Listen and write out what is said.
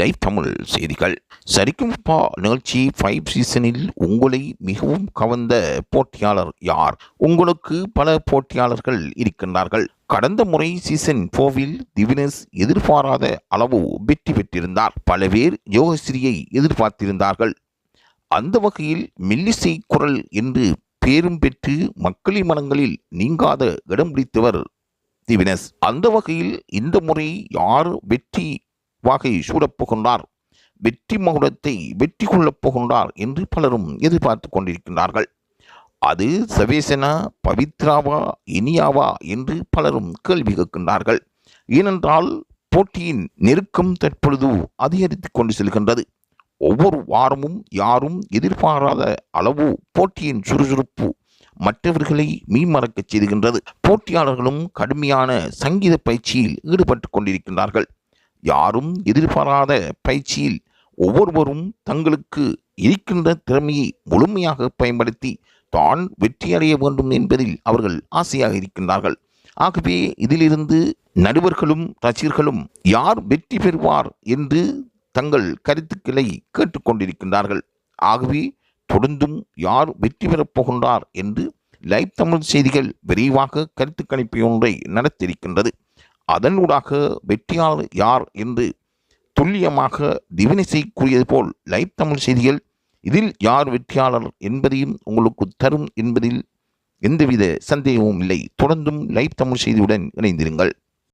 Live Tamil செய்திகள். சரிகமபா நிகழ்ச்சி 5 சீசனில் உங்களை மிகவும் கவர்ந்த போட்டியாளர் யார்? உங்களுக்கு பல போட்டியாளர்கள் இருக்கின்றார்கள். கடந்த முறை சீசன் 4ல் திவினேஷ் எதிர்பாராத அளவு வெற்றி பெற்றிருந்தார். பல பேர் யோகஸ்ரீயை எதிர்பார்த்திருந்தார்கள். அந்த வகையில் மெல்லிசை குரல் என்று பேரும் பெற்று மக்களின் மனங்களில் நீங்காத இடம் பிடித்தவர் திவினேஷ். அந்த வகையில் இந்த முறை யார் வெற்றி வாகை சூடப்போகின்றார், வெற்றி மகுடத்தை வெற்றி கொள்ளப் போகின்றார் என்று பலரும் எதிர்பார்த்து கொண்டிருக்கின்றார்கள். அது சவேசனா, பவித்ராவா, இனியாவா என்று பலரும் கேள்வி கேட்கின்றார்கள். ஏனென்றால் போட்டியின் நெருக்கம் தற்பொழுது அதிகரித்துக் கொண்டு செல்கின்றது. ஒவ்வொரு வாரமும் யாரும் எதிர்பாராத அளவு போட்டியின் சுறுசுறுப்பு மற்றவர்களை மீன்மறக்கச் செய்கின்றது. போட்டியாளர்களும் கடுமையான சங்கீத பயிற்சியில் ஈடுபட்டு கொண்டிருக்கின்றார்கள். யாரும் எதிர்பாராத பயிற்சியில் ஒவ்வொருவரும் தங்களுக்கு இருக்கின்ற திறமையை முழுமையாக பயன்படுத்தி தான் வெற்றியடைய வேண்டும் என்பதில் அவர்கள் ஆசையாக இருக்கின்றார்கள். ஆகவே இதிலிருந்து நடுவர்களும் ரசிகர்களும் யார் வெற்றி பெறுவார் என்று தங்கள் கருத்துக்களை கேட்டுக்கொண்டிருக்கின்றார்கள். ஆகவே தொடர்ந்தும் யார் வெற்றி பெறப் போகின்றார் என்று லைவ் தமிழ் செய்திகள் விரைவாக கருத்து கணிப்பு ஒன்றை நடத்தியிருக்கின்றது. அதனூடாக வெற்றியாளர் யார் என்று துல்லியமாக திவினேஷை கூறியது போல் லைவ் தமிழ் செய்திகள் இதில் யார் வெற்றியாளர் என்பதையும் உங்களுக்கு தரும் என்பதில் எந்தவித சந்தேகமும் இல்லை. தொடர்ந்தும் லைவ் தமிழ் செய்தியுடன் இணைந்திருங்கள்.